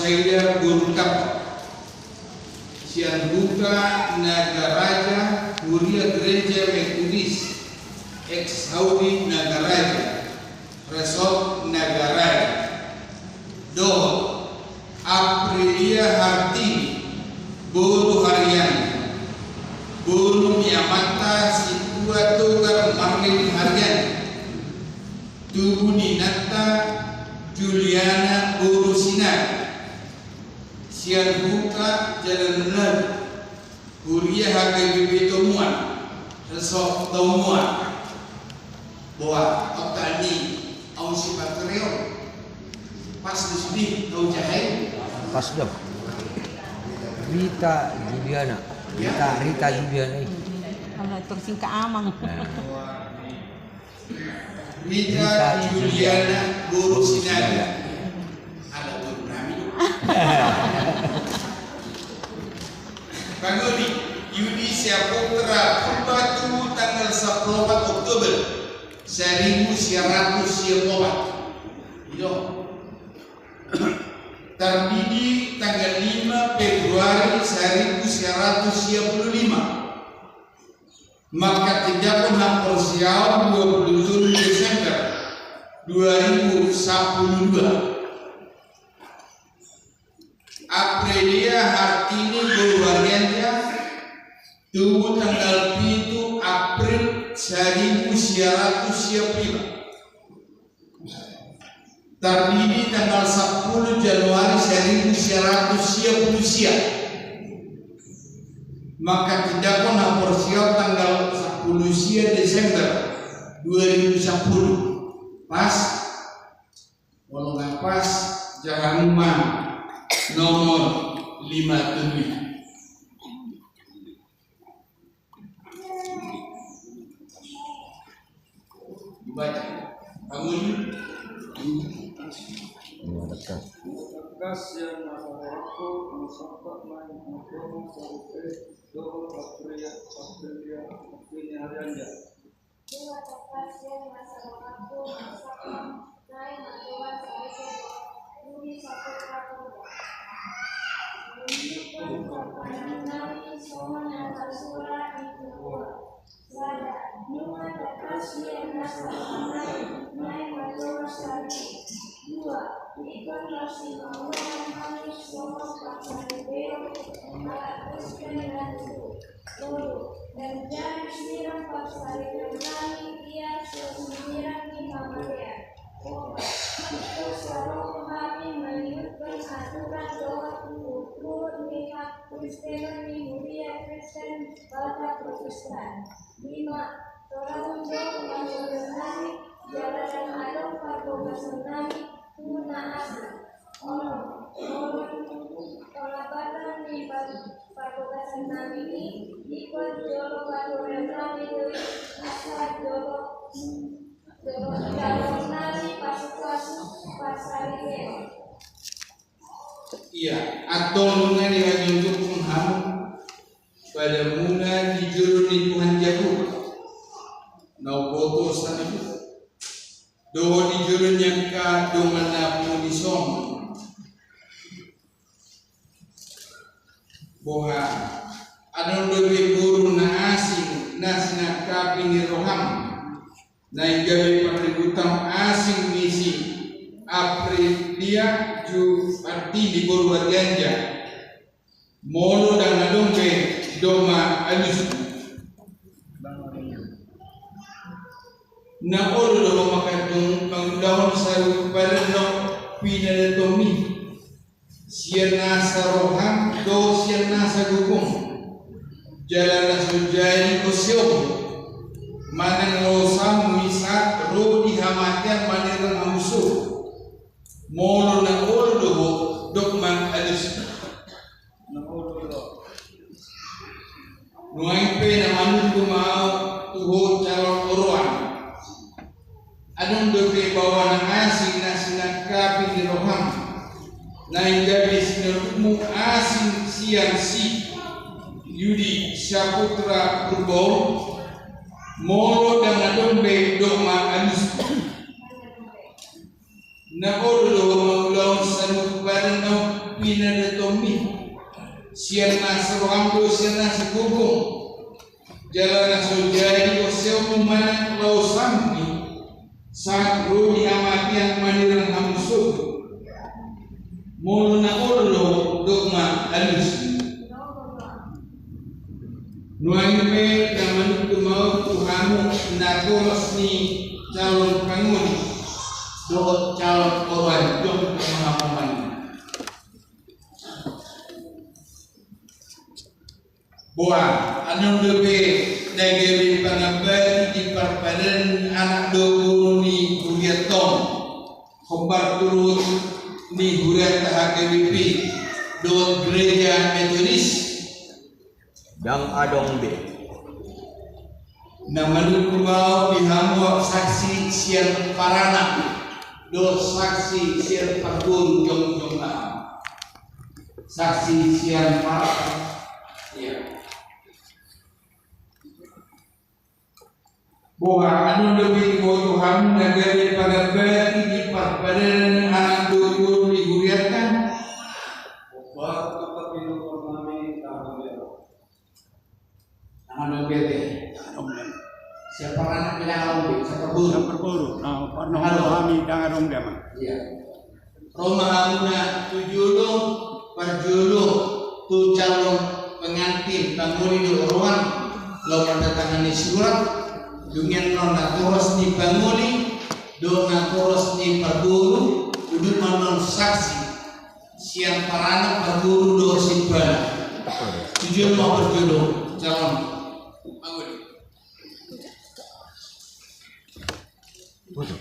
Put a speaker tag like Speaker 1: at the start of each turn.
Speaker 1: Saida Burkap Sian Buka Nagaraja Kuria Gereja Metodis ex Haudi Nagaraja Resort Nagaraja Do Aprilia Hartini Guru Harian Guru Miamata Situa Togar Marlin Harian Tubu Ninata Juliana Guru Sinar Sian Buka Jalan Benar Kuliah HKBP Tomuan Resort Tomuan Boa Otani Au Sifat Reon Pas di sini Au Jahai
Speaker 2: Pas dong. Rita Juliana. Rita Juliana.
Speaker 3: Kalau terus ke Amang.
Speaker 1: Rita Juliana Guru Sinar ada guru kami. Panguli Yudi Syaputra Pembatu tanggal 14 Oktober 1904. Itu Tarbidi tanggal 5 Februari 1925. Maka tidak pernah persial 27 Desember 2012. Aprilia Hartini Gurwarianja tubuh tanggal 7 April 1925. Tarbidi tanggal 10 Januari 1930. Maka tidak pernah persiap tanggal 10 Desember 2010. Pas walau nggak pas jangan rumah nomor 57. Baca bangun
Speaker 4: Bekas yang masyarakat masyarakat main agama sampai doa Aprilia Harianja.
Speaker 5: Dua bekas yang masyarakat masyarakat main agama sampai Budi Saputra Perpanjangan semua nama surah itu Sada dua bekas yang masyarakat main agama sampai dua ikon masih mengulang kami semua pasangan beliau atas kenanganku dan jangan sirang pasal kami dia sesirang di Maria itu selalu kami menyebutkan aturan doa untuk lihat Kristen di Mulia Kristen pada Protestan 5 orang untuk mengenai jalan adong pada senami Tuna asli, orang di pagogasan nabi ini ikut jolo pagogasan nabi itu asal jolo nabi pasal ini.
Speaker 1: Iya, atau muna diwajib penghamu pada muna di juru lingkungan jago. Nau foto sana itu. Do di juru nyangka do manapu di som. Boha adon do guru na asing nasna kapini roham. Na igawi patributam asing misi Aprilia ju arti di Gurwarianja. Molo dan adongbe doma alus. Na olo do makatong pangdaon sa pareno pinadatomi siya nasa roham do siya nasa gugung jalan na sujari ko siyo manang losam misat ro di hamatian manirang hamuso molo na olo do dokman alus
Speaker 4: Na olo do
Speaker 1: nuay pe na manun kumao tuho calon oroan anong dobe bawa ng asing na sinagkapin ni Roham na hindi sinarugmong asing siyang si Yudi Syaputra Purbo moro dan nadombe doma anis na olo maulaw sa nubaran ng pinada tomi sierna serohamdo sierna segugum jalana sojadi oseo mana lau sampi saat rodi amatian maniran hamsuk muluna ullo dogma alus nuangme daman mau tuhamu nakolos ni calon pangun do calon korban dong pemahaman boa anu lebe negeri pangabadi di parpadan anak dogo ni kuriaton kombar turun ni kuriat HKBP do gereja Metodis
Speaker 2: Yang adong be.
Speaker 1: namun kumau dihamu saksi siang parana do saksi siang pardun jong saksi siang parana ya bahwa anu lebih Tuhan negeri pada bagi di parpadan anak dulu diguriatkan
Speaker 4: Waktu kepinu kami tahu ya.
Speaker 1: anu bete siapa anak bilang siapa guru
Speaker 6: Berburu. Nah, pernah memahami dengan dong dia mah.
Speaker 1: iya Roma amuna tujulu parjulu tu calon pengantin panguli di ruang lo mendatangani surat dengan nona toros ni panguli dona toros ni paguru duduk non saksi siang parana paguru do simpana tujuan mau berjulu calon panguli
Speaker 2: Foto.